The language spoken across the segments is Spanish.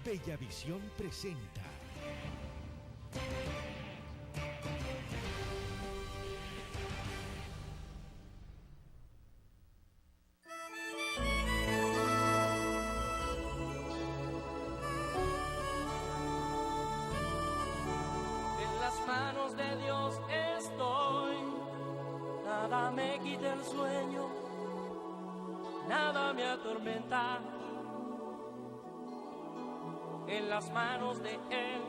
Bellavisión presenta En las manos de Dios estoy, nada me quita el sueño, nada me atormenta. En las manos de Él,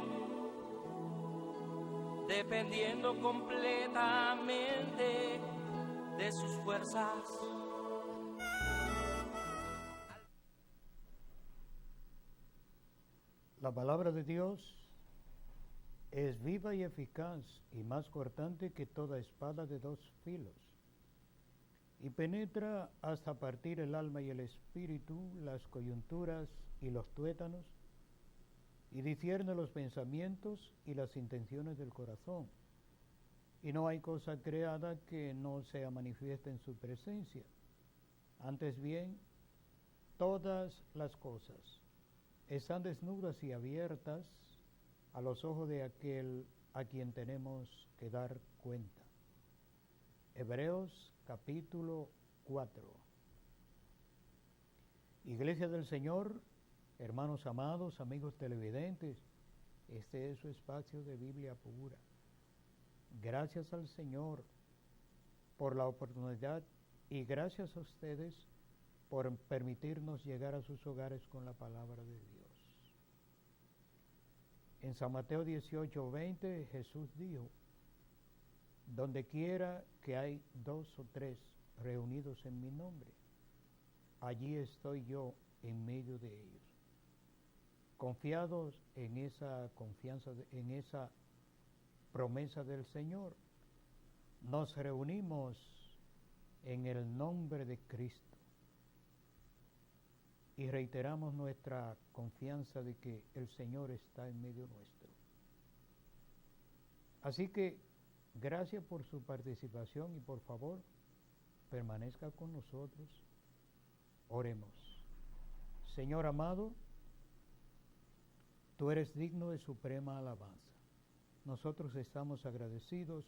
dependiendo completamente de sus fuerzas. La palabra de Dios es viva y eficaz y más cortante que toda espada de dos filos, y penetra hasta partir el alma y el espíritu, las coyunturas y los tuétanos, y discierne los pensamientos y las intenciones del corazón. Y no hay cosa creada que no sea manifiesta en su presencia. Antes bien, todas las cosas están desnudas y abiertas a los ojos de aquel a quien tenemos que dar cuenta. Hebreos capítulo 4. Iglesia del Señor, hermanos amados, amigos televidentes, este es su espacio de Biblia pura. Gracias al Señor por la oportunidad y gracias a ustedes por permitirnos llegar a sus hogares con la palabra de Dios. En San Mateo 18:20 Jesús dijo: donde quiera que hay 2 o 3 reunidos en mi nombre, allí estoy yo en medio de ellos. Confiados en esa confianza, en esa promesa del Señor, nos reunimos en el nombre de Cristo y reiteramos nuestra confianza de que el Señor está en medio nuestro. Así que gracias por su participación y por favor permanezca con nosotros. Oremos. Señor amado, tú eres digno de suprema alabanza. Nosotros estamos agradecidos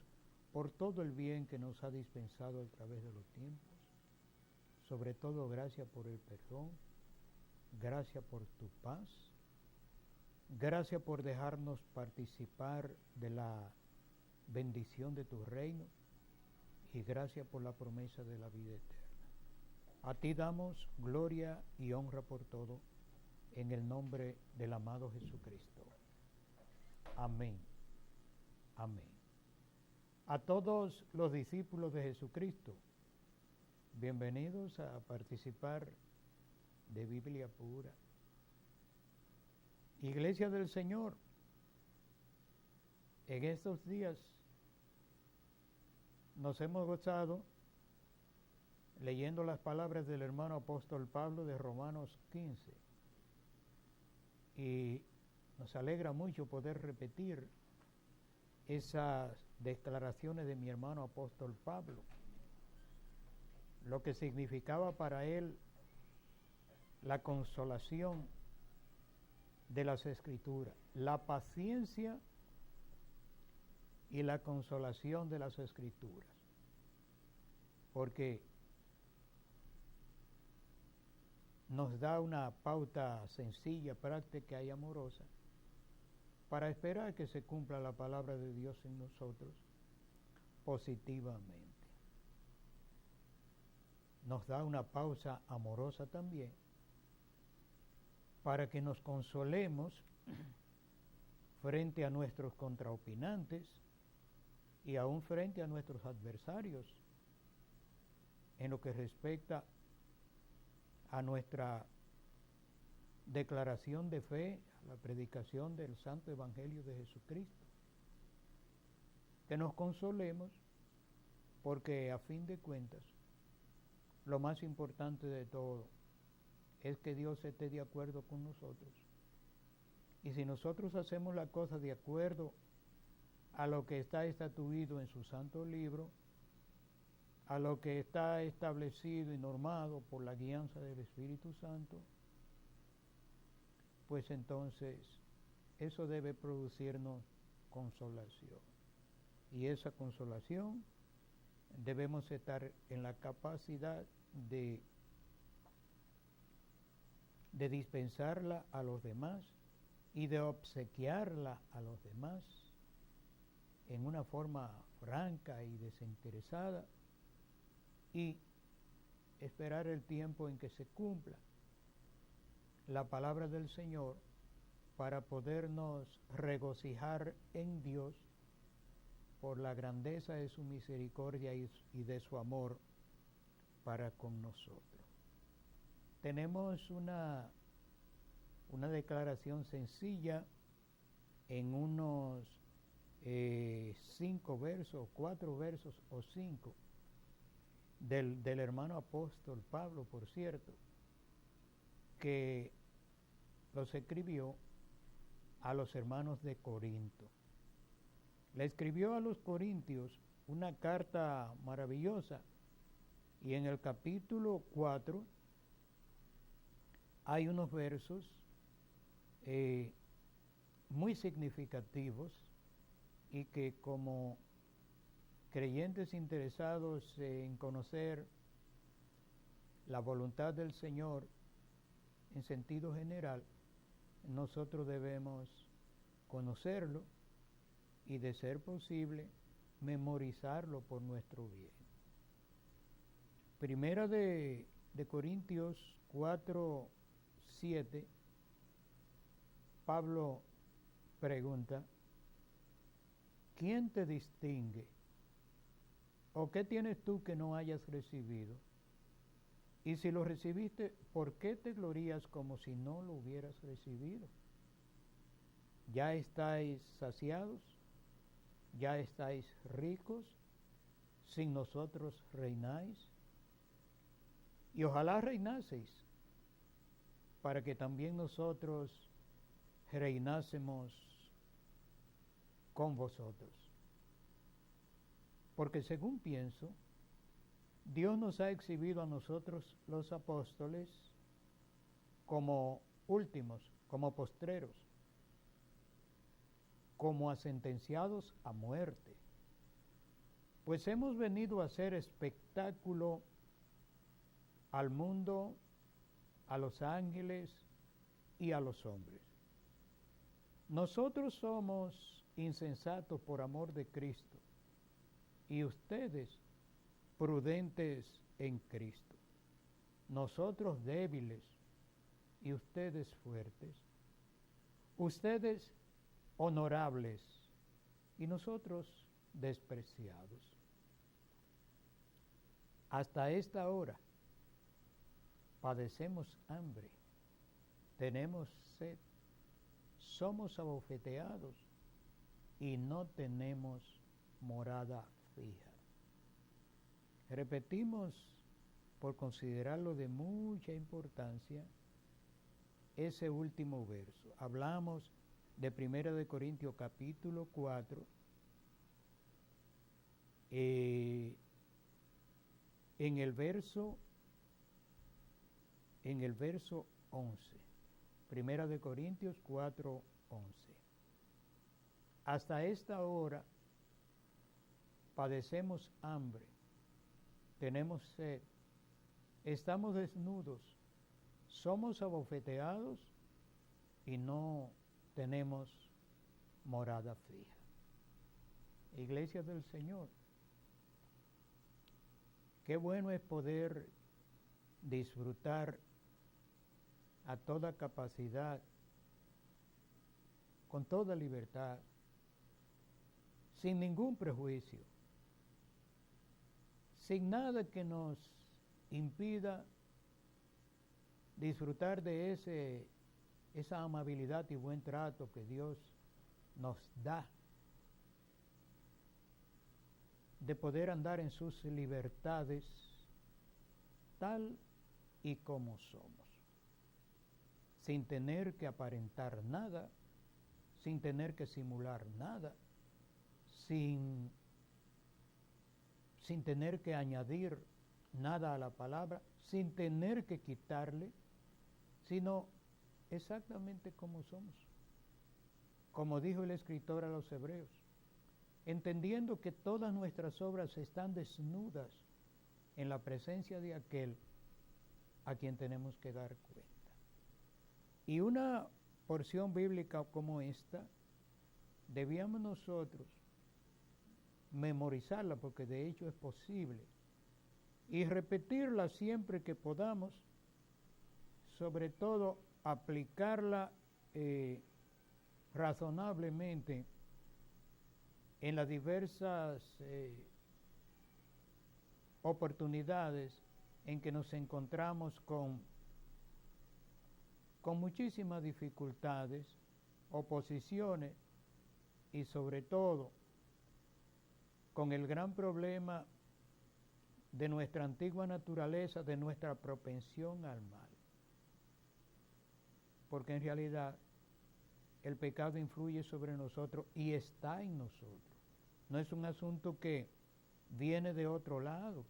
por todo el bien que nos ha dispensado a través de los tiempos. Sobre todo, gracias por el perdón, gracias por tu paz, gracias por dejarnos participar de la bendición de tu reino y gracias por la promesa de la vida eterna. A ti damos gloria y honra por todo, en el nombre del amado Jesucristo. Amén. Amén. A todos los discípulos de Jesucristo, bienvenidos a participar de Biblia pura. Iglesia del Señor, en estos días nos hemos gozado leyendo las palabras del hermano apóstol Pablo de Romanos 15 y nos alegra mucho poder repetir esas declaraciones de mi hermano apóstol Pablo, lo que significaba para él la consolación de las Escrituras, la paciencia y la consolación de las Escrituras, porque nos da una pauta sencilla, práctica y amorosa para esperar que se cumpla la palabra de Dios en nosotros positivamente. Nos da una pausa amorosa también para que nos consolemos frente a nuestros contraopinantes y aún frente a nuestros adversarios en lo que respecta a nuestra declaración de fe, a la predicación del Santo Evangelio de Jesucristo. Que nos consolemos porque a fin de cuentas lo más importante de todo es que Dios esté de acuerdo con nosotros. Y si nosotros hacemos la cosa de acuerdo a lo que está estatuido en su santo libro, a lo que está establecido y normado por la guianza del Espíritu Santo, pues entonces eso debe producirnos consolación. Y esa consolación debemos estar en la capacidad de dispensarla a los demás y de obsequiarla a los demás en una forma franca y desinteresada, y esperar el tiempo en que se cumpla la palabra del Señor para podernos regocijar en Dios por la grandeza de su misericordia y de su amor para con nosotros. Tenemos una declaración sencilla en unos 5 versos, 4 versos o 5 del hermano apóstol Pablo, por cierto, que los escribió a los hermanos de Corinto. Le escribió a los corintios una carta maravillosa, y en el capítulo 4 hay unos versos muy significativos, y que como creyentes interesados en conocer la voluntad del Señor en sentido general, nosotros debemos conocerlo y, de ser posible, memorizarlo por nuestro bien. Primera de Corintios 4:7, Pablo pregunta: ¿quién te distingue? ¿O qué tienes tú que no hayas recibido? Y si lo recibiste, ¿por qué te glorías como si no lo hubieras recibido? ¿Ya estáis saciados? ¿Ya estáis ricos? ¿Sin nosotros reináis? Y ojalá reinaseis, para que también nosotros reinásemos con vosotros. Porque según pienso, Dios nos ha exhibido a nosotros los apóstoles como últimos, como postreros, como a sentenciados a muerte, pues hemos venido a hacer espectáculo al mundo, a los ángeles y a los hombres. Nosotros somos insensatos por amor de Cristo, y ustedes prudentes en Cristo. Nosotros débiles y ustedes fuertes. Ustedes honorables y nosotros despreciados. Hasta esta hora padecemos hambre, tenemos sed, somos abofeteados y no tenemos morada fija. Repetimos, por considerarlo de mucha importancia, ese último verso. Hablamos de 1 de Corintios capítulo 4, en el verso 11. 1 de Corintios 4, 11. Hasta esta hora padecemos hambre, tenemos sed, estamos desnudos, somos abofeteados y no tenemos morada fija. Iglesia del Señor, qué bueno es poder disfrutar a toda capacidad, con toda libertad, sin ningún prejuicio, sin nada que nos impida disfrutar de esa amabilidad y buen trato que Dios nos da, de poder andar en sus libertades tal y como somos, sin tener que aparentar nada, sin tener que simular nada, sin tener que añadir nada a la palabra, sin tener que quitarle, sino exactamente como somos. Como dijo el escritor a los Hebreos, entendiendo que todas nuestras obras están desnudas en la presencia de aquel a quien tenemos que dar cuenta. Y una porción bíblica como esta, debíamos nosotros memorizarla, porque de hecho es posible, y repetirla siempre que podamos, sobre todo aplicarla razonablemente en las diversas oportunidades en que nos encontramos con muchísimas dificultades, oposiciones y sobre todo con el gran problema de nuestra antigua naturaleza, de nuestra propensión al mal. Porque en realidad el pecado influye sobre nosotros y está en nosotros. No es un asunto que viene de otro lado.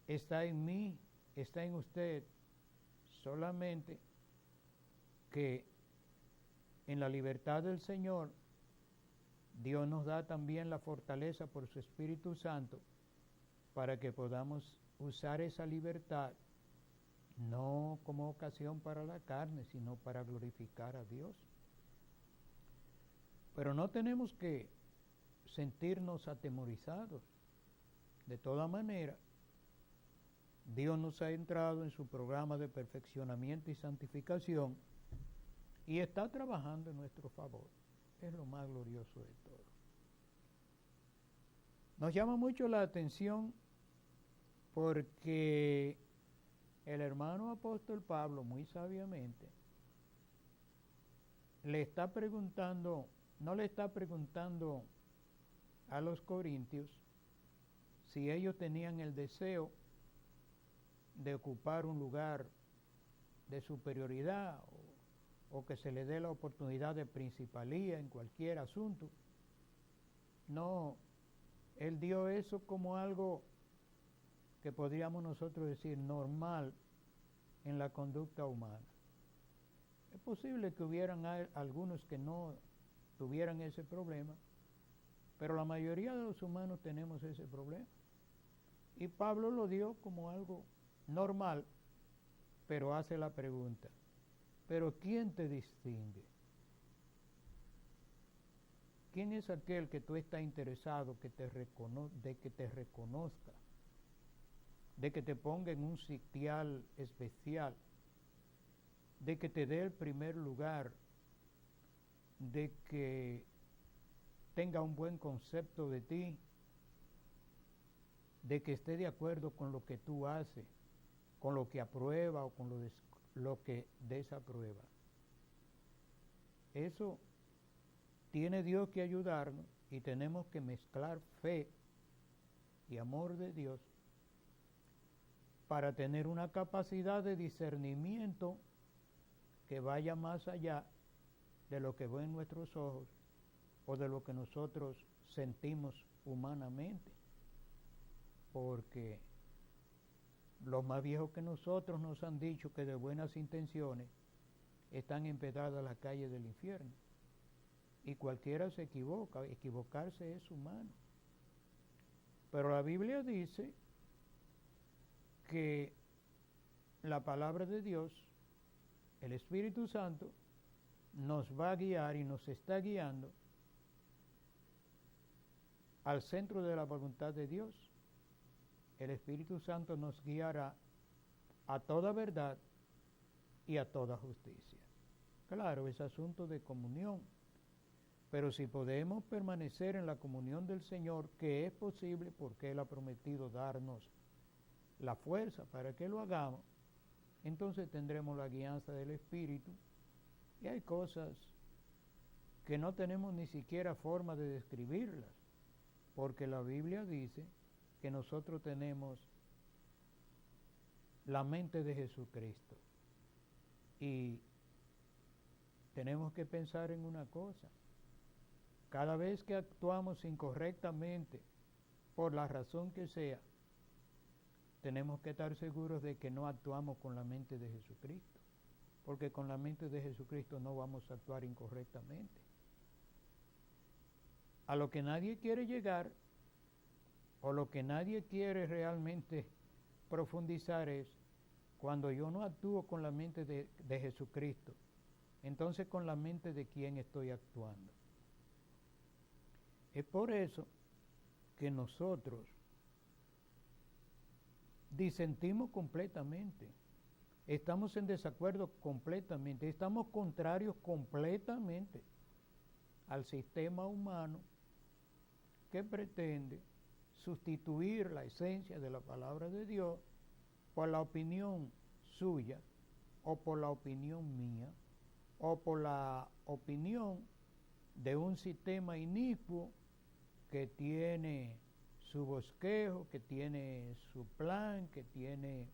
Está en mí, está en usted, solamente que en la libertad del Señor, Dios nos da también la fortaleza por su Espíritu Santo para que podamos usar esa libertad no como ocasión para la carne, sino para glorificar a Dios. Pero no tenemos que sentirnos atemorizados. De toda manera, Dios nos ha entrado en su programa de perfeccionamiento y santificación y está trabajando en nuestro favor. Es lo más glorioso de todo. Nos llama mucho la atención porque el hermano apóstol Pablo, muy sabiamente, le está preguntando, no le está preguntando a los corintios si ellos tenían el deseo de ocupar un lugar de superioridad o que se le dé la oportunidad de principalía en cualquier asunto. No, él dio eso como algo que podríamos nosotros decir normal en la conducta humana. Es posible que hubieran algunos que no tuvieran ese problema, pero la mayoría de los humanos tenemos ese problema. Y Pablo lo dio como algo normal, pero hace la pregunta, ¿pero quién te distingue? ¿Quién es aquel que tú estás interesado de que te reconozca, de que te ponga en un sitial especial, de que te dé el primer lugar, de que tenga un buen concepto de ti, de que esté de acuerdo con lo que tú haces, con lo que aprueba o con lo que desaprueba? Eso tiene Dios que ayudarnos y tenemos que mezclar fe y amor de Dios para tener una capacidad de discernimiento que vaya más allá de lo que ven nuestros ojos o de lo que nosotros sentimos humanamente. Porque los más viejos que nosotros nos han dicho que de buenas intenciones están empedradas las calles del infierno. Y cualquiera se equivoca, equivocarse es humano. Pero la Biblia dice que la palabra de Dios, el Espíritu Santo, nos va a guiar y nos está guiando al centro de la voluntad de Dios. El Espíritu Santo nos guiará a toda verdad y a toda justicia. Claro, es asunto de comunión, pero si podemos permanecer en la comunión del Señor, que es posible porque Él ha prometido darnos la fuerza para que lo hagamos, entonces tendremos la guianza del Espíritu. Y hay cosas que no tenemos ni siquiera forma de describirlas, porque la Biblia dice que nosotros tenemos la mente de Jesucristo. Y tenemos que pensar en una cosa: cada vez que actuamos incorrectamente, por la razón que sea, tenemos que estar seguros de que no actuamos con la mente de Jesucristo, porque con la mente de Jesucristo no vamos a actuar incorrectamente. A lo que nadie quiere llegar, o lo que nadie quiere realmente profundizar es, cuando yo no actúo con la mente de Jesucristo, entonces con la mente de quién estoy actuando. Es por eso que nosotros disentimos completamente, estamos en desacuerdo completamente, estamos contrarios completamente al sistema humano que pretende sustituir la esencia de la palabra de Dios por la opinión suya, o por la opinión mía, o por la opinión de un sistema inicuo que tiene su bosquejo, que tiene su plan, que tiene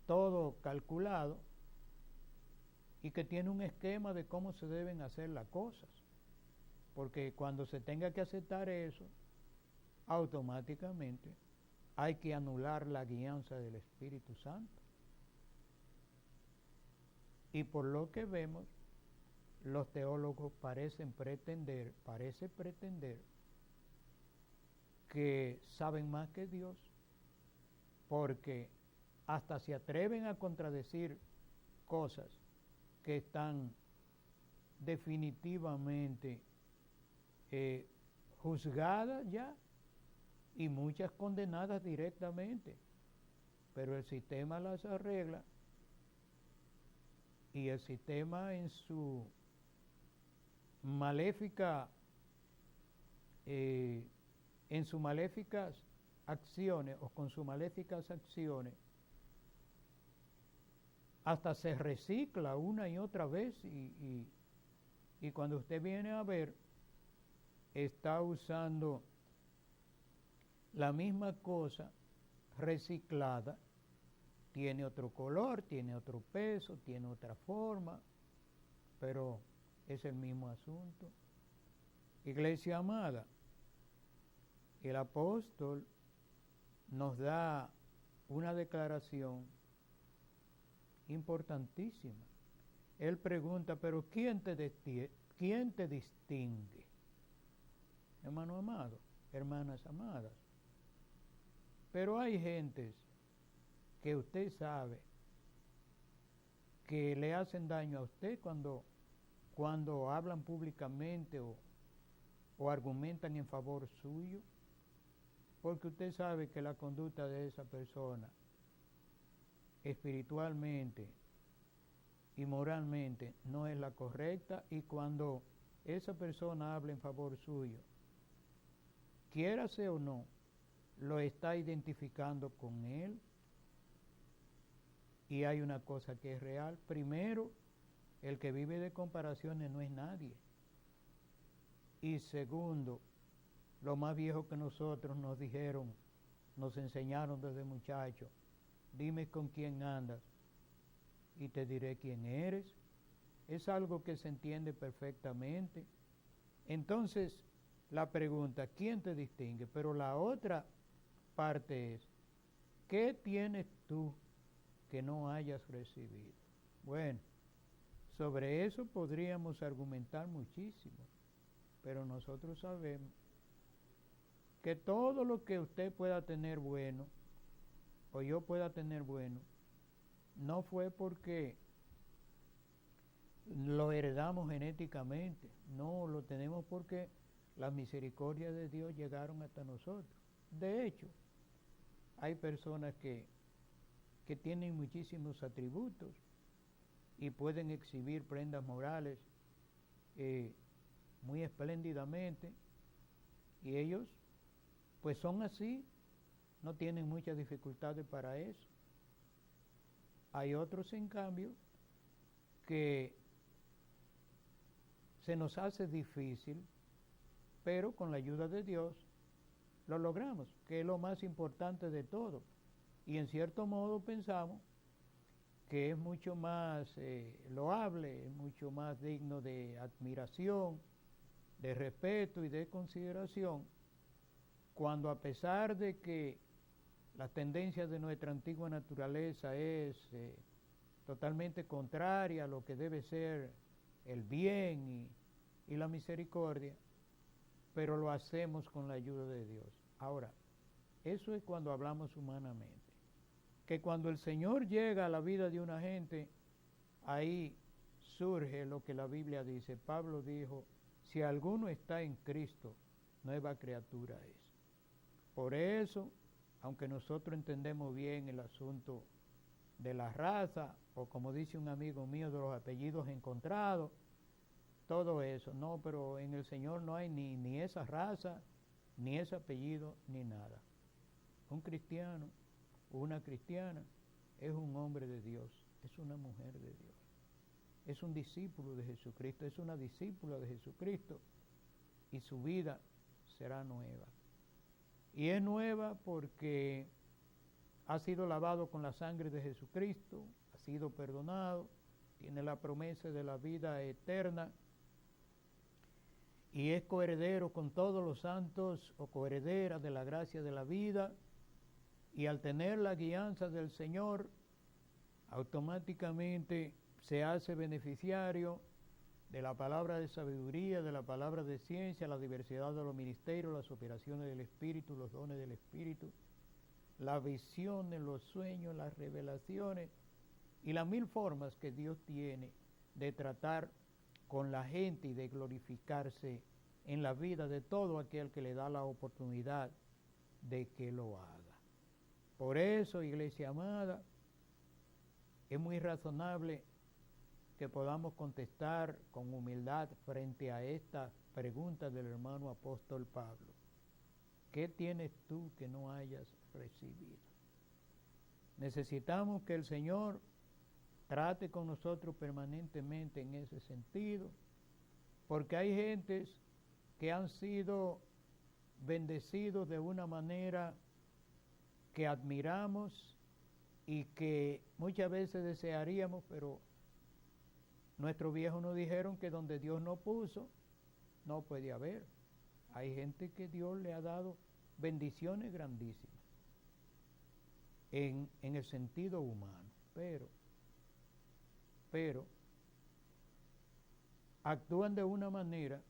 todo calculado y que tiene un esquema de cómo se deben hacer las cosas. Porque cuando se tenga que aceptar eso, automáticamente hay que anular la guianza del Espíritu Santo. Y por lo que vemos, los teólogos parecen pretender que saben más que Dios, porque hasta se atreven a contradecir cosas que están definitivamente juzgadas ya, y muchas condenadas directamente, pero el sistema las arregla, y el sistema en su maléficas acciones, o con sus maléficas acciones, hasta se recicla una y otra vez, y cuando usted viene a ver, está usando la misma cosa reciclada, tiene otro color, tiene otro peso, tiene otra forma, pero es el mismo asunto. Iglesia amada, el apóstol nos da una declaración importantísima. Él pregunta, pero ¿quién te distingue? Hermano amado, hermanas amadas. Pero hay gentes que usted sabe que le hacen daño a usted cuando hablan públicamente o argumentan en favor suyo, porque usted sabe que la conducta de esa persona espiritualmente y moralmente no es la correcta, y cuando esa persona habla en favor suyo, quiérase o no, lo está identificando con él. Y hay una cosa que es real. Primero, el que vive de comparaciones no es nadie. Y segundo, lo más viejo que nosotros nos dijeron, nos enseñaron desde muchachos, dime con quién andas y te diré quién eres. Es algo que se entiende perfectamente. Entonces, la pregunta, ¿quién te distingue? Pero la otra parte es, ¿qué tienes tú que no hayas recibido? Bueno, sobre eso podríamos argumentar muchísimo, pero nosotros sabemos que todo lo que usted pueda tener bueno, o yo pueda tener bueno, no fue porque lo heredamos genéticamente, no, lo tenemos porque las misericordias de Dios llegaron hasta nosotros. De hecho, hay personas que tienen muchísimos atributos y pueden exhibir prendas morales muy espléndidamente, y ellos pues son así, no tienen muchas dificultades para eso. Hay otros, en cambio, que se nos hace difícil, pero con la ayuda de Dios lo logramos, que es lo más importante de todo. Y en cierto modo pensamos que es mucho más loable, es mucho más digno de admiración, de respeto y de consideración, cuando, a pesar de que la tendencia de nuestra antigua naturaleza es totalmente contraria a lo que debe ser el bien y la misericordia, pero lo hacemos con la ayuda de Dios. Ahora, eso es cuando hablamos humanamente. Que cuando el Señor llega a la vida de una gente, ahí surge lo que la Biblia dice. Pablo dijo, si alguno está en Cristo, nueva criatura es. Por eso, aunque nosotros entendemos bien el asunto de la raza, o como dice un amigo mío, de los apellidos encontrados, todo eso, no, pero en el Señor no hay ni esa raza, ni ese apellido, ni nada. Un cristiano, una cristiana, es un hombre de Dios, es una mujer de Dios, es un discípulo de Jesucristo, es una discípula de Jesucristo, y su vida será nueva. Y es nueva porque ha sido lavado con la sangre de Jesucristo, ha sido perdonado, tiene la promesa de la vida eterna, y es coheredero con todos los santos o coheredera de la gracia de la vida, y al tener la guianza del Señor, automáticamente se hace beneficiario de la palabra de sabiduría, de la palabra de ciencia, la diversidad de los ministerios, las operaciones del Espíritu, los dones del Espíritu, las visiones, los sueños, las revelaciones y las 1000 formas que Dios tiene de tratar con la gente y de glorificarse en la vida de todo aquel que le da la oportunidad de que lo haga. Por eso, iglesia amada, es muy razonable que podamos contestar con humildad frente a esta pregunta del hermano apóstol Pablo. ¿Qué tienes tú que no hayas recibido? Necesitamos que el Señor trate con nosotros permanentemente en ese sentido, porque hay gentes que han sido bendecidos de una manera que admiramos y que muchas veces desearíamos, pero nuestros viejos nos dijeron que donde Dios no puso, no puede haber. Hay gente que Dios le ha dado bendiciones grandísimas en el sentido humano, pero actúan de una manera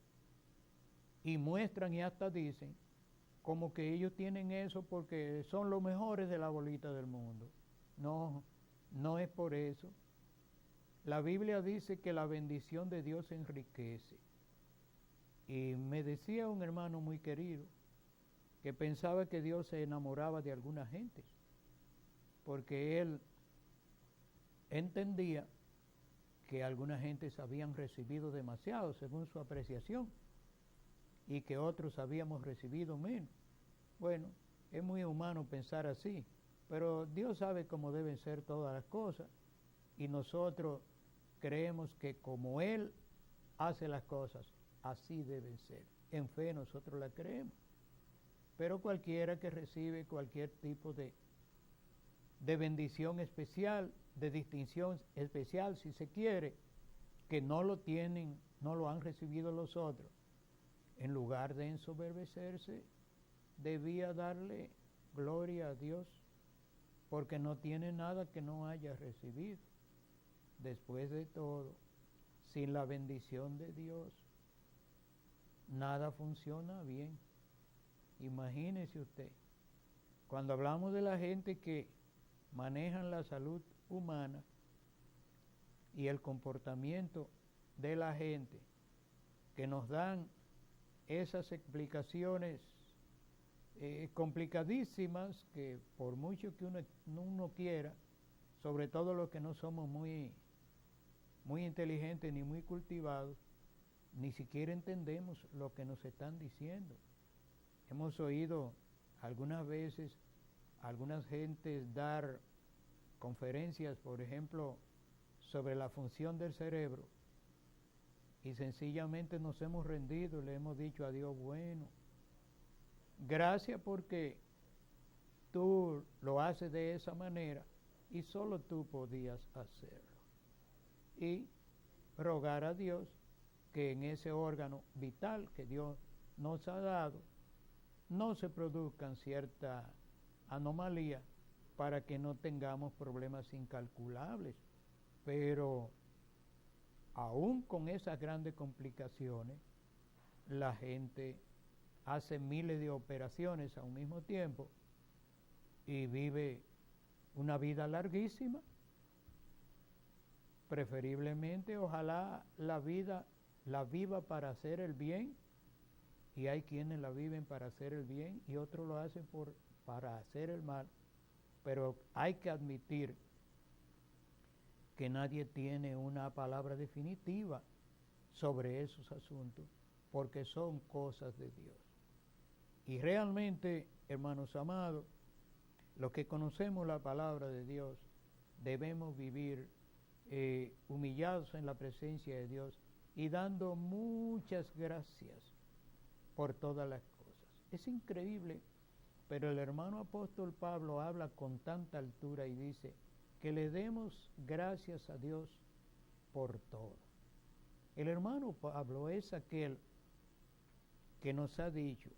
y muestran y hasta dicen como que ellos tienen eso porque son los mejores de la bolita del mundo. No, no es por eso. La Biblia dice que la bendición de Dios enriquece. Y me decía un hermano muy querido que pensaba que Dios se enamoraba de alguna gente, porque él entendía que algunas gentes habían recibido demasiado según su apreciación y que otros habíamos recibido menos. Bueno, es muy humano pensar así, pero Dios sabe cómo deben ser todas las cosas y nosotros creemos que como Él hace las cosas, así deben ser. En fe nosotros la creemos. Pero cualquiera que recibe cualquier tipo de bendición especial, de distinción especial, si se quiere, que no lo tienen, no lo han recibido los otros, en lugar de ensoberbecerse, debía darle gloria a Dios, porque no tiene nada que no haya recibido. Después de todo, sin la bendición de Dios, nada funciona bien. Imagínese usted, cuando hablamos de la gente que manejan la salud humana y el comportamiento de la gente, que nos dan esas explicaciones complicadísimas que por mucho que uno quiera, sobre todo los que no somos muy inteligentes ni muy cultivados, ni siquiera entendemos lo que nos están diciendo. Hemos oído algunas veces algunas gentes dar conferencias, por ejemplo, sobre la función del cerebro, y sencillamente nos hemos rendido y le hemos dicho a Dios, bueno, gracias porque tú lo haces de esa manera y solo tú podías hacerlo. Y rogar a Dios que en ese órgano vital que Dios nos ha dado no se produzcan cierta anomalía para que no tengamos problemas incalculables Pero aún con esas grandes complicaciones, la gente hace miles de operaciones a un mismo tiempo y vive una vida larguísima. Preferiblemente, ojalá la vida la viva para hacer el bien, y hay quienes la viven para hacer el bien y otros lo hacen para hacer el mal, pero hay que admitir que nadie tiene una palabra definitiva sobre esos asuntos, porque son cosas de Dios. Y realmente, hermanos amados, los que conocemos la palabra de Dios, debemos vivir humillados en la presencia de Dios y dando muchas gracias por todas las cosas. Es increíble, pero el hermano apóstol Pablo habla con tanta altura y dice que le demos gracias a Dios por todo. El hermano Pablo es aquel que nos ha dicho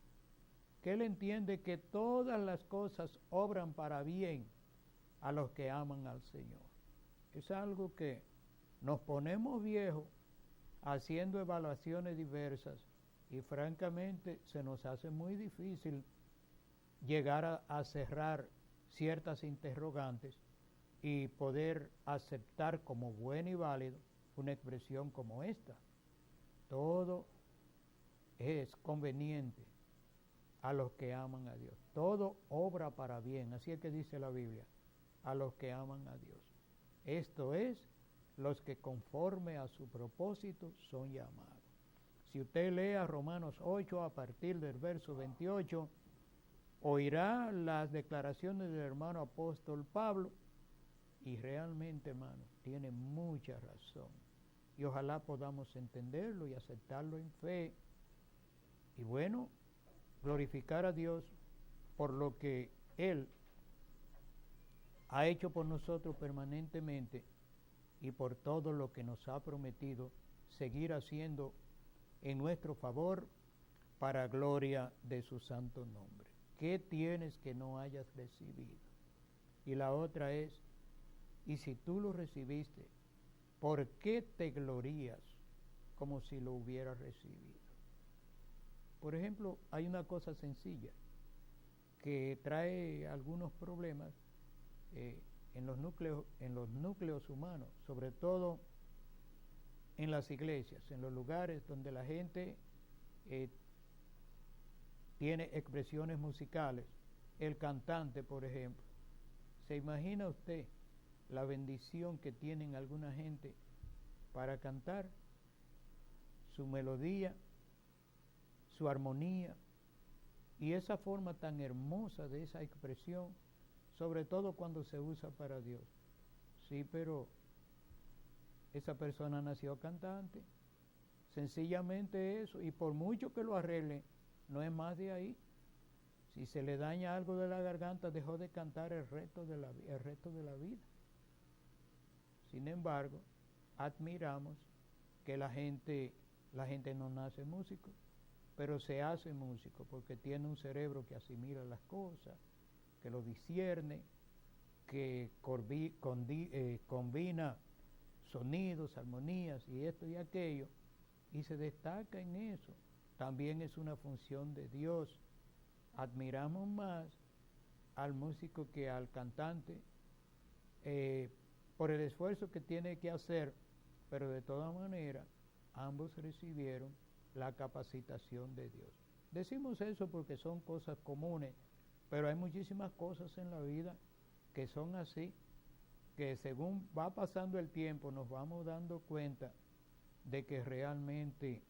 que él entiende que todas las cosas obran para bien a los que aman al Señor. Es algo que nos ponemos viejos haciendo evaluaciones diversas y francamente se nos hace muy difícil llegar a cerrar ciertas interrogantes y poder aceptar como bueno y válido una expresión como esta. Todo es conveniente a los que aman a Dios. Todo obra para bien, así es que dice la Biblia, a los que aman a Dios. Esto es, los que conforme a su propósito son llamados. Si usted lea Romanos 8 a partir del verso 28, oirá las declaraciones del hermano apóstol Pablo, y realmente, hermano, tiene mucha razón. Y ojalá podamos entenderlo y aceptarlo en fe. Y bueno, glorificar a Dios por lo que Él ha hecho por nosotros permanentemente y por todo lo que nos ha prometido seguir haciendo en nuestro favor para gloria de su santo nombre. ¿Qué tienes que no hayas recibido? Y la otra es, y si tú lo recibiste, ¿por qué te glorías como si lo hubieras recibido? Por ejemplo, hay una cosa sencilla que trae algunos problemas en los núcleos humanos, sobre todo en las iglesias, en los lugares donde la gente tiene expresiones musicales. El cantante, por ejemplo, ¿se imagina usted la bendición que tienen alguna gente para cantar? Su melodía, su armonía y esa forma tan hermosa de esa expresión, sobre todo cuando se usa para Dios. Sí, pero esa persona nació cantante, sencillamente eso, y por mucho que lo arregle, no es más de ahí. Si se le daña algo de la garganta, dejó de cantar el resto de la vida. Sin embargo, admiramos que la gente no nace músico, pero se hace músico porque tiene un cerebro que asimila las cosas, que lo discierne, que combina sonidos, armonías y esto y aquello, y se destaca en eso. También es una función de Dios. Admiramos más al músico que al cantante por el esfuerzo que tiene que hacer, pero de todas maneras ambos recibieron la capacitación de Dios. Decimos eso porque son cosas comunes, pero hay muchísimas cosas en la vida que son así, que según va pasando el tiempo nos vamos dando cuenta de que realmente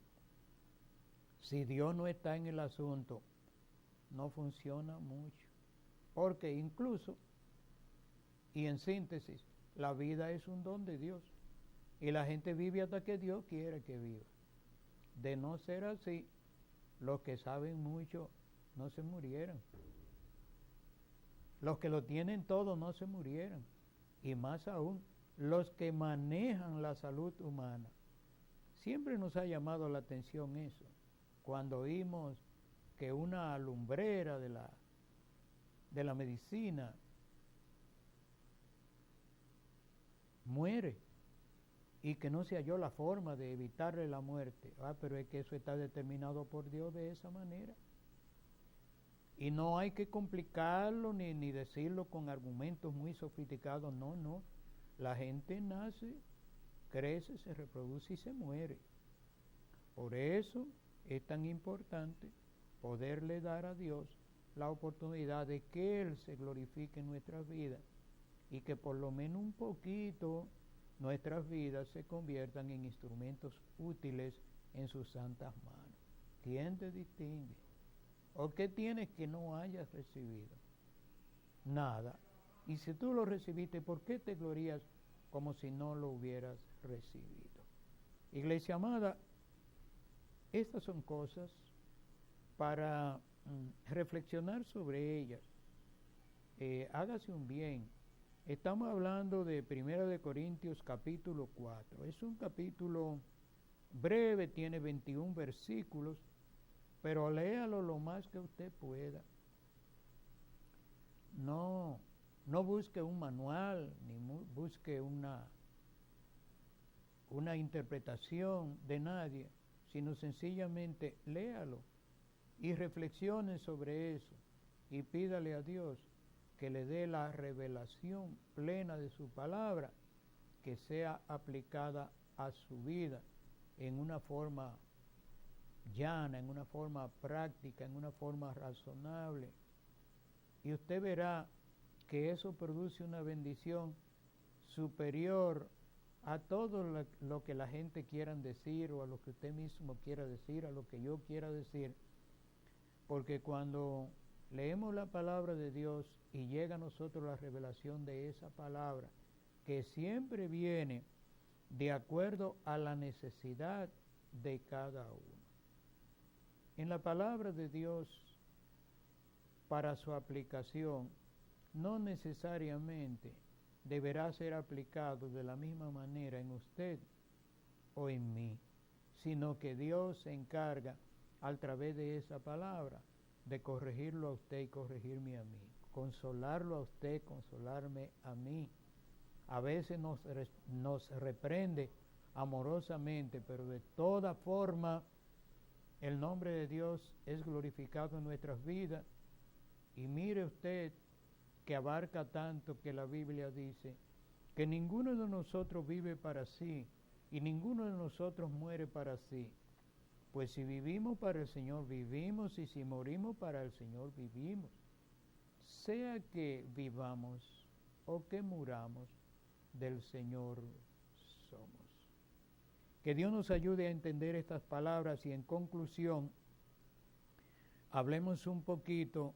si Dios no está en el asunto, no funciona mucho. Porque incluso, y en síntesis, la vida es un don de Dios. Y la gente vive hasta que Dios quiere que viva. De no ser así, los que saben mucho no se murieran. Los que lo tienen todo no se murieran. Y más aún, los que manejan la salud humana. Siempre nos ha llamado la atención eso. Cuando oímos que una lumbrera de la medicina muere y que no se halló la forma de evitarle la muerte. Pero es que eso está determinado por Dios de esa manera. Y no hay que complicarlo ni decirlo con argumentos muy sofisticados. No. La gente nace, crece, se reproduce y se muere. Por eso es tan importante poderle dar a Dios la oportunidad de que Él se glorifique en nuestras vidas y que por lo menos un poquito nuestras vidas se conviertan en instrumentos útiles en sus santas manos. ¿Quién te distingue? ¿O qué tienes que no hayas recibido? Nada. Y si tú lo recibiste, ¿por qué te glorías como si no lo hubieras recibido? Iglesia amada, estas son cosas para reflexionar sobre ellas. Hágase un bien. Estamos hablando de 1 de Corintios capítulo 4. Es un capítulo breve, tiene 21 versículos, pero léalo lo más que usted pueda. No busque un manual, ni busque una interpretación de nadie, sino sencillamente léalo y reflexione sobre eso y pídale a Dios que le dé la revelación plena de su palabra, que sea aplicada a su vida en una forma llana, en una forma práctica, en una forma razonable. Y usted verá que eso produce una bendición superior a todo lo que la gente quiera decir, o a lo que usted mismo quiera decir, a lo que yo quiera decir. Porque cuando leemos la palabra de Dios y llega a nosotros la revelación de esa palabra, que siempre viene de acuerdo a la necesidad de cada uno. En la palabra de Dios, para su aplicación, no necesariamente deberá ser aplicado de la misma manera en usted o en mí, sino que Dios se encarga a través de esa palabra de corregirlo a usted y corregirme a mí, consolarlo a usted, consolarme a mí. A veces nos reprende amorosamente, pero de toda forma el nombre de Dios es glorificado en nuestras vidas. Y mire usted que abarca tanto que la Biblia dice que ninguno de nosotros vive para sí y ninguno de nosotros muere para sí. Pues si vivimos para el Señor vivimos, y si morimos para el Señor vivimos. Sea que vivamos o que muramos, del Señor somos. Que Dios nos ayude a entender estas palabras y en conclusión, hablemos un poquito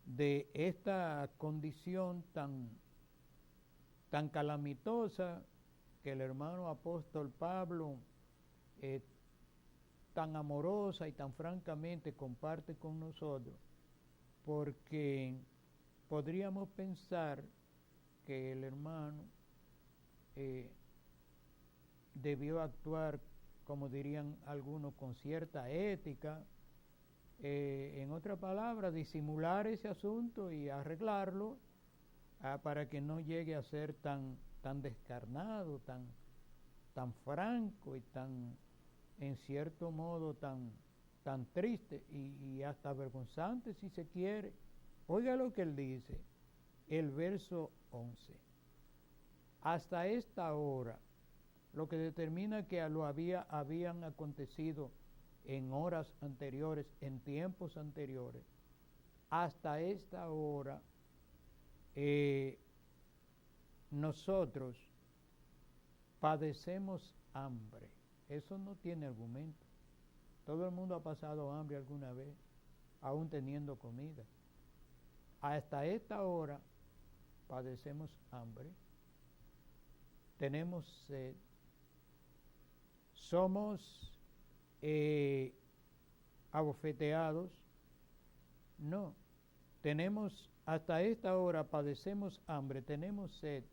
de esta condición tan calamitosa que el hermano apóstol Pablo tan amorosa y tan francamente comparte con nosotros, porque podríamos pensar que el hermano debió actuar, como dirían algunos, con cierta ética, en otras palabras, disimular ese asunto y arreglarlo para que no llegue a ser tan descarnado, tan franco y tan, en cierto modo, tan triste y hasta avergonzante si se quiere. Oiga lo que él dice, el verso 11. Hasta esta hora, lo que determina que habían acontecido en horas anteriores, en tiempos anteriores, hasta esta hora, nosotros padecemos hambre. Eso no tiene argumento. Todo el mundo ha pasado hambre alguna vez, aún teniendo comida. Hasta esta hora padecemos hambre, tenemos sed, somos abofeteados. No, tenemos, hasta esta hora padecemos hambre, tenemos sed,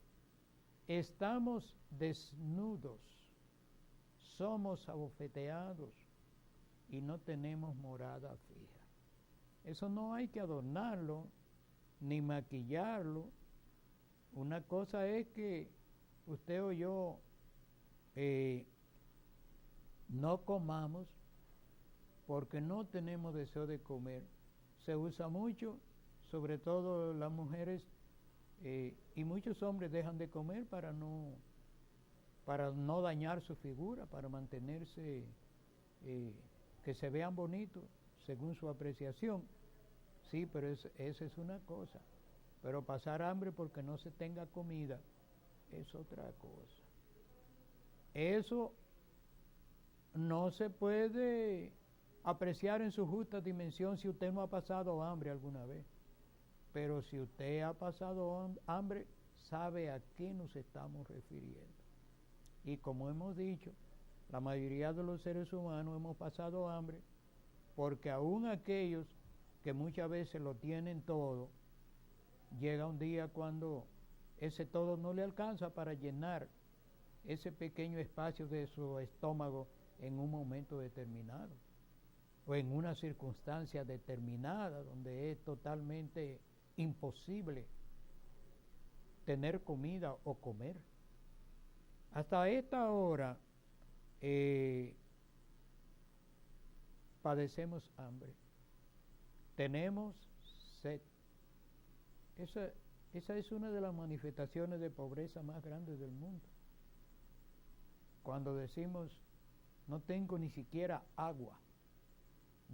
estamos desnudos, somos abofeteados y no tenemos morada fija. Eso no hay que adornarlo ni maquillarlo. Una cosa es que usted o yo no comamos porque no tenemos deseo de comer. Se usa mucho, sobre todo las mujeres, y muchos hombres dejan de comer para no dañar su figura, para mantenerse, que se vean bonitos según su apreciación. Sí, pero esa es una cosa. Pero pasar hambre porque no se tenga comida es otra cosa. Eso no se puede apreciar en su justa dimensión si usted no ha pasado hambre alguna vez. Pero si usted ha pasado hambre, sabe a qué nos estamos refiriendo. Y como hemos dicho, la mayoría de los seres humanos hemos pasado hambre porque aún aquellos que muchas veces lo tienen todo, llega un día cuando ese todo no le alcanza para llenar ese pequeño espacio de su estómago en un momento determinado o en una circunstancia determinada donde es totalmente imposible tener comida o comer. Hasta esta hora padecemos hambre, tenemos sed. Esa es una de las manifestaciones de pobreza más grandes del mundo. Cuando decimos no tengo ni siquiera agua,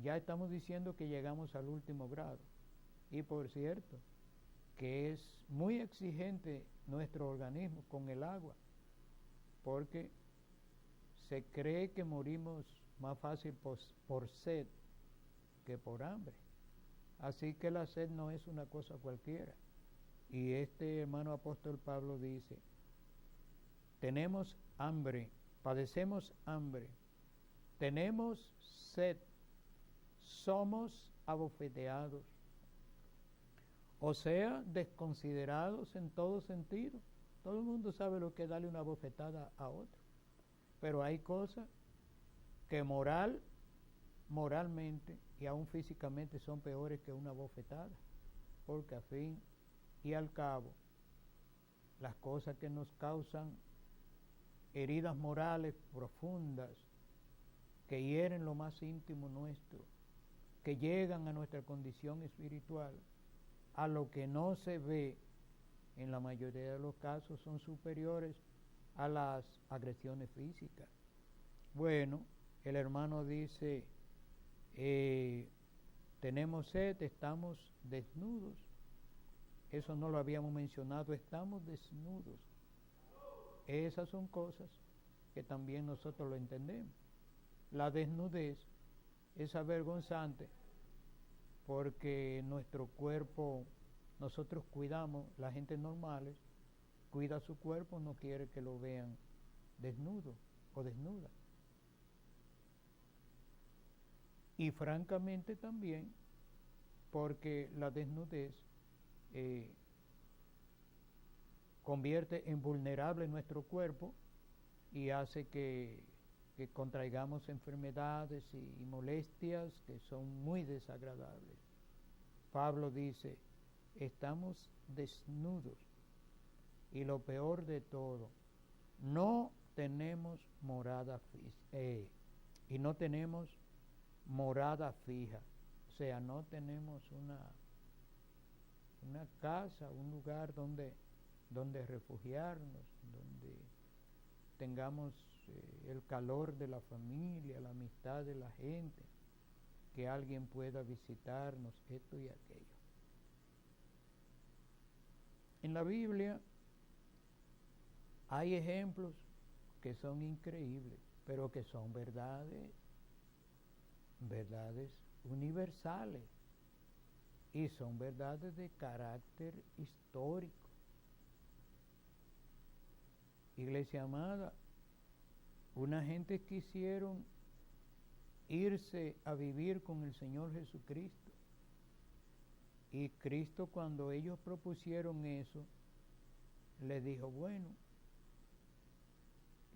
ya estamos diciendo que llegamos al último grado. Y por cierto, que es muy exigente nuestro organismo con el agua, porque se cree que morimos más fácil por sed que por hambre. Así que la sed no es una cosa cualquiera. Y este hermano apóstol Pablo dice, tenemos hambre, padecemos hambre, tenemos sed, somos abofeteados, o sea, desconsiderados en todo sentido. Todo el mundo sabe lo que es darle una bofetada a otro, pero hay cosas que moralmente y aún físicamente son peores que una bofetada, porque a fin y al cabo las cosas que nos causan heridas morales profundas, que hieren lo más íntimo nuestro, que llegan a nuestra condición espiritual, a lo que no se ve, en la mayoría de los casos son superiores a las agresiones físicas. Bueno, el hermano dice, tenemos sed, estamos desnudos. Eso no lo habíamos mencionado, estamos desnudos. Esas son cosas que también nosotros lo entendemos. La desnudez es avergonzante porque nuestro cuerpo, nosotros cuidamos, la gente normal cuida su cuerpo, no quiere que lo vean desnudo o desnuda. Y francamente también porque la desnudez convierte en vulnerable nuestro cuerpo y hace que contraigamos enfermedades y molestias que son muy desagradables. Pablo dice, estamos desnudos y lo peor de todo, no tenemos morada y no tenemos morada fija, o sea, no tenemos una casa, un lugar donde refugiarnos, donde tengamos el calor de la familia, la amistad de la gente, que alguien pueda visitarnos, esto y aquello. En la Biblia hay ejemplos que son increíbles, pero que son verdades universales y son verdades de carácter histórico. Iglesia amada, una gente quisieron irse a vivir con el Señor Jesucristo. Y Cristo, cuando ellos propusieron eso, les dijo, bueno,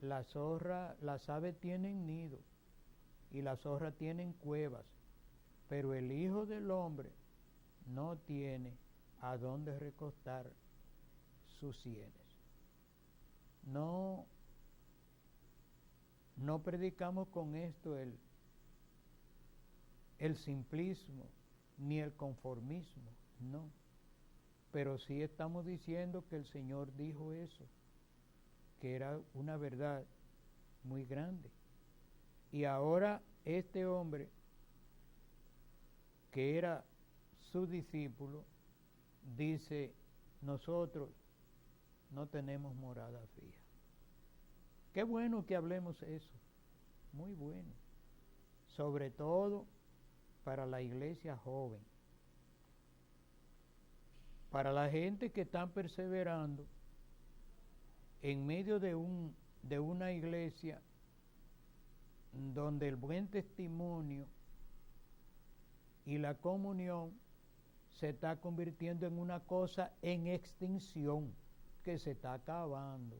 las aves tienen nido y las zorras tienen cuevas, pero el Hijo del Hombre no tiene a dónde recostar sus sienes. No No predicamos con esto el simplismo ni el conformismo, no. Pero sí estamos diciendo que el Señor dijo eso, que era una verdad muy grande. Y ahora este hombre, que era su discípulo, dice, nosotros no tenemos morada fija. Qué bueno que hablemos eso, muy bueno, sobre todo para la iglesia joven, para la gente que está perseverando en medio de una iglesia donde el buen testimonio y la comunión se está convirtiendo en una cosa en extinción, que se está acabando.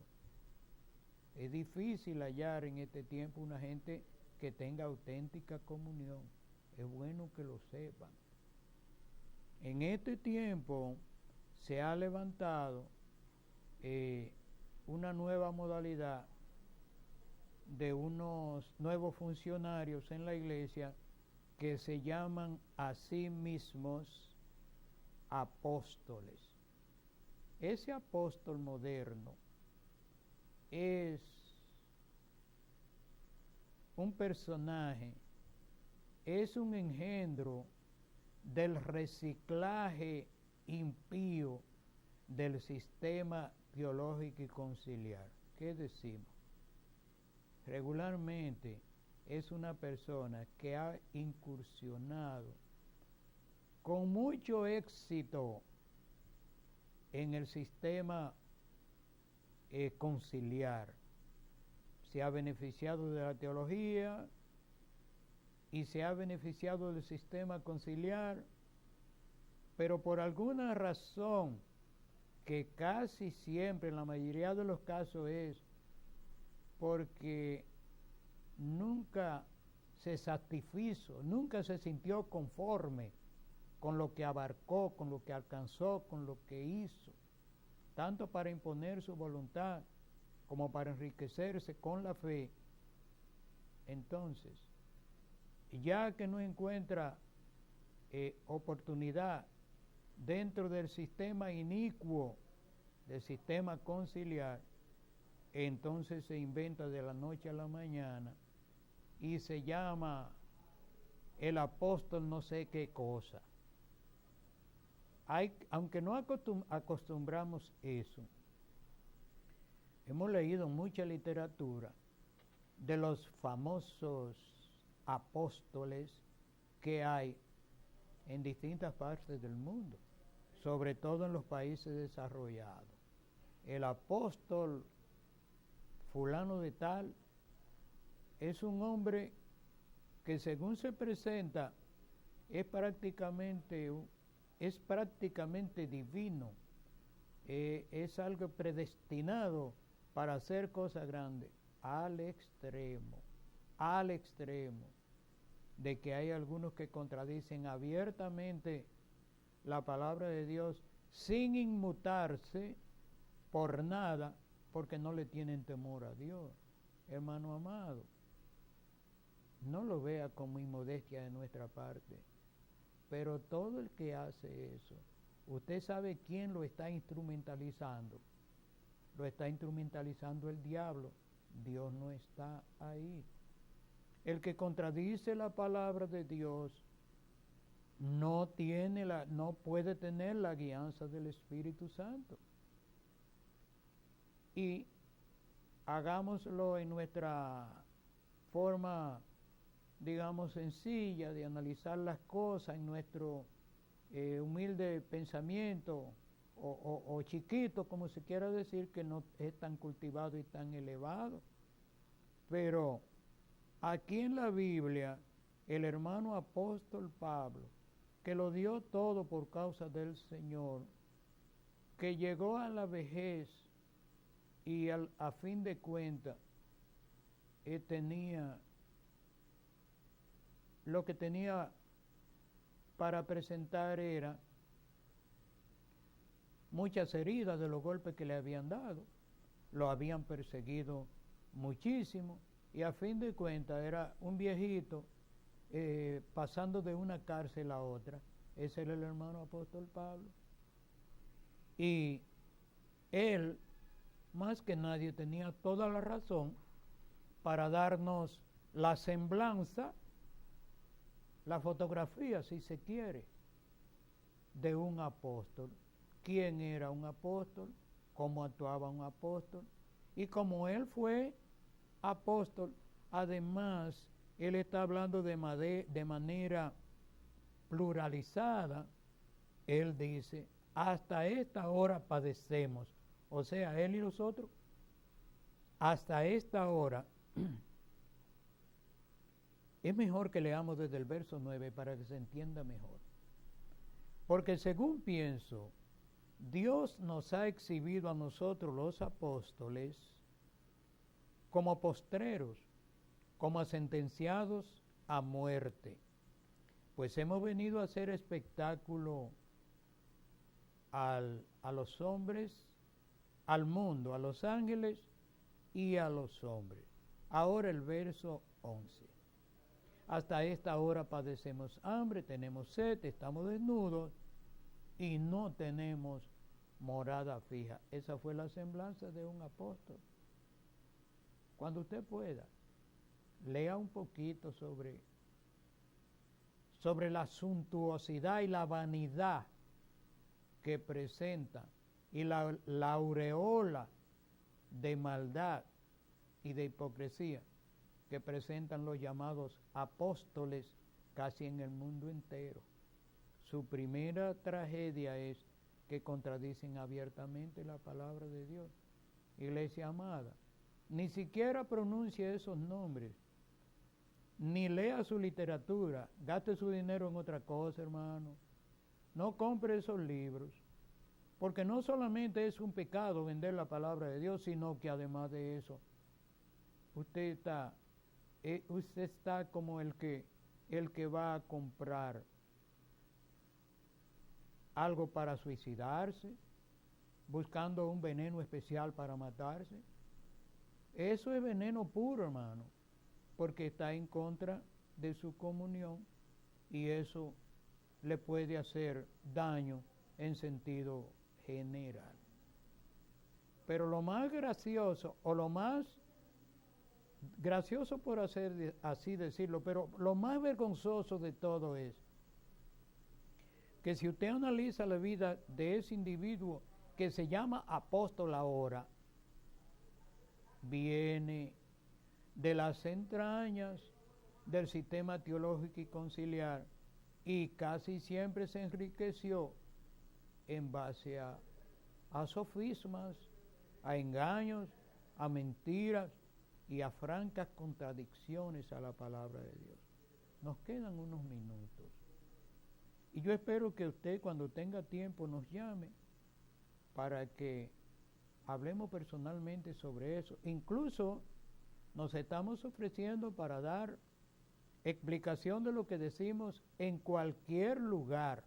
Es difícil hallar en este tiempo una gente que tenga auténtica comunión. Es bueno que lo sepan. En este tiempo se ha levantado una nueva modalidad de unos nuevos funcionarios en la iglesia que se llaman a sí mismos apóstoles. Ese apóstol moderno es un personaje, es un engendro del reciclaje impío del sistema teológico y conciliar. ¿Qué decimos? Regularmente es una persona que ha incursionado con mucho éxito en el sistema conciliar. Se ha beneficiado de la teología y se ha beneficiado del sistema conciliar, pero por alguna razón que casi siempre, en la mayoría de los casos, es porque nunca se satisfizo, nunca se sintió conforme con lo que abarcó, con lo que alcanzó, con lo que hizo, tanto para imponer su voluntad como para enriquecerse con la fe. Entonces, ya que no encuentra oportunidad dentro del sistema inicuo, del sistema conciliar, entonces se inventa de la noche a la mañana y se llama el apóstol no sé qué cosa. Aunque no acostumbramos eso, hemos leído mucha literatura de los famosos apóstoles que hay en distintas partes del mundo, sobre todo en los países desarrollados. El apóstol fulano de tal es un hombre que, según se presenta, es prácticamente divino, es algo predestinado para hacer cosas grandes, al extremo de que hay algunos que contradicen abiertamente la palabra de Dios sin inmutarse por nada, porque no le tienen temor a Dios. Hermano amado, no lo vea como inmodestia de nuestra parte, pero todo el que hace eso, usted sabe quién lo está instrumentalizando. Lo está instrumentalizando el diablo. Dios no está ahí. El que contradice la palabra de Dios no puede tener la guianza del Espíritu Santo. Y hagámoslo en nuestra forma, digamos, sencilla de analizar las cosas, en nuestro humilde pensamiento o chiquito, como se quiera decir, que no es tan cultivado y tan elevado. Pero aquí en la Biblia, el hermano apóstol Pablo, que lo dio todo por causa del Señor, que llegó a la vejez y a fin de cuentas lo que tenía para presentar era muchas heridas de los golpes que le habían dado. Lo habían perseguido muchísimo, y a fin de cuentas era un viejito pasando de una cárcel a otra. Ese era el hermano apóstol Pablo. Y él, más que nadie, tenía toda la razón para darnos la semblanza, la fotografía, si se quiere, de un apóstol. ¿Quién era un apóstol? ¿Cómo actuaba un apóstol? Y como él fue apóstol, además, él está hablando de manera pluralizada. Él dice, hasta esta hora padecemos. O sea, él y nosotros, hasta esta hora. Es mejor que leamos desde el verso 9 para que se entienda mejor. Porque según pienso, Dios nos ha exhibido a nosotros los apóstoles como postreros, como sentenciados a muerte. Pues hemos venido a hacer espectáculo a los hombres, al mundo, a los ángeles y a los hombres. Ahora el verso 11. Hasta esta hora padecemos hambre, tenemos sed, estamos desnudos y no tenemos morada fija. Esa fue la semblanza de un apóstol. Cuando usted pueda, lea un poquito sobre la suntuosidad y la vanidad que presenta y la aureola de maldad y de hipocresía que presentan los llamados apóstoles casi en el mundo entero. Su primera tragedia es que contradicen abiertamente la palabra de Dios. Iglesia amada, ni siquiera pronuncie esos nombres, ni lea su literatura, gaste su dinero en otra cosa, hermano. No compre esos libros, porque no solamente es un pecado vender la palabra de Dios, sino que además de eso, usted está como el que va a comprar algo para suicidarse, buscando un veneno especial para matarse. Eso es veneno puro, hermano, porque está en contra de su comunión y eso le puede hacer daño en sentido general. Pero lo más gracioso, o lo más gracioso por así decirlo, pero lo más vergonzoso de todo es que si usted analiza la vida de ese individuo que se llama apóstol ahora, viene de las entrañas del sistema teológico y conciliar y casi siempre se enriqueció en base a sofismas, a engaños, a mentiras y a francas contradicciones a la palabra de Dios. Nos quedan unos minutos. Y yo espero que usted, cuando tenga tiempo, nos llame para que hablemos personalmente sobre eso. Incluso nos estamos ofreciendo para dar explicación de lo que decimos en cualquier lugar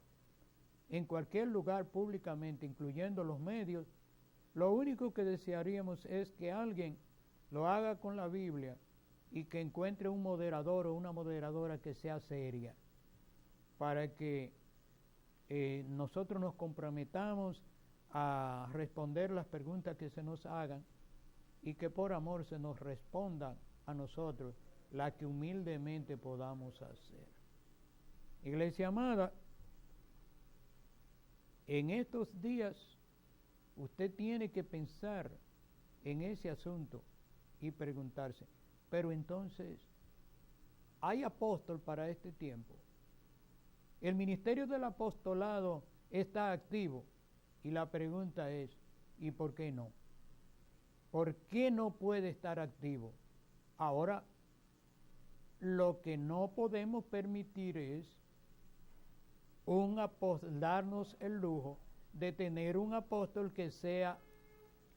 públicamente, incluyendo los medios. Lo único que desearíamos es que alguien lo haga con la Biblia y que encuentre un moderador o una moderadora que sea seria, para que nosotros nos comprometamos a responder las preguntas que se nos hagan y que por amor se nos respondan a nosotros las que humildemente podamos hacer. Iglesia amada, en estos días usted tiene que pensar en ese asunto y preguntarse, pero entonces, ¿hay apóstol para este tiempo? El ministerio del apostolado está activo y la pregunta es, ¿y por qué no? ¿Por qué no puede estar activo? Ahora, lo que no podemos permitir es darnos el lujo de tener un apóstol que sea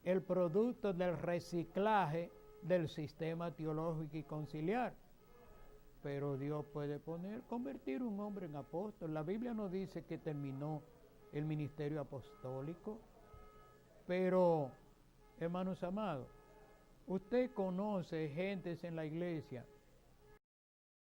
el producto del reciclaje del sistema teológico y conciliar. Pero Dios puede convertir un hombre en apóstol. La Biblia no dice que terminó el ministerio apostólico, pero, hermanos amados, Usted conoce gentes en la iglesia